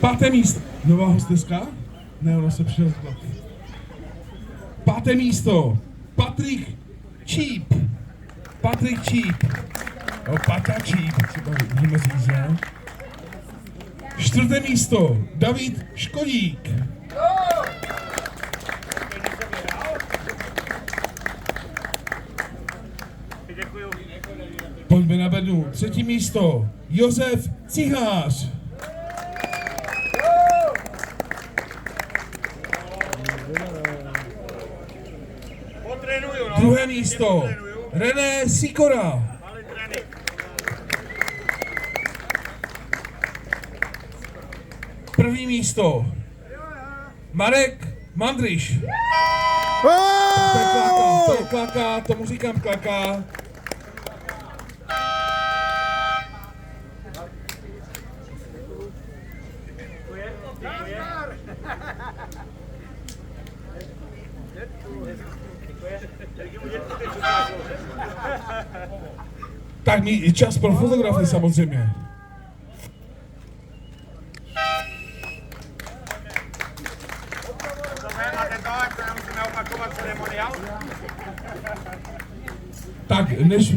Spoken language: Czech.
Páté místo. Nová hosteska? Ne, ona se přišla. Páté místo. Patrik Číp. Patrik Číp. No, Pata Číp, třeba můžeme říct, ne? Čtvrté místo. David Škodík. Pojďme na bednu. Třetí místo. Josef Cihář. Druhé místo. René Sikora. První místo. Marek Mandryš. To je klaká, tomu říkám klaká. Tak mi čas pro fotografii samozřejmě. Tak, než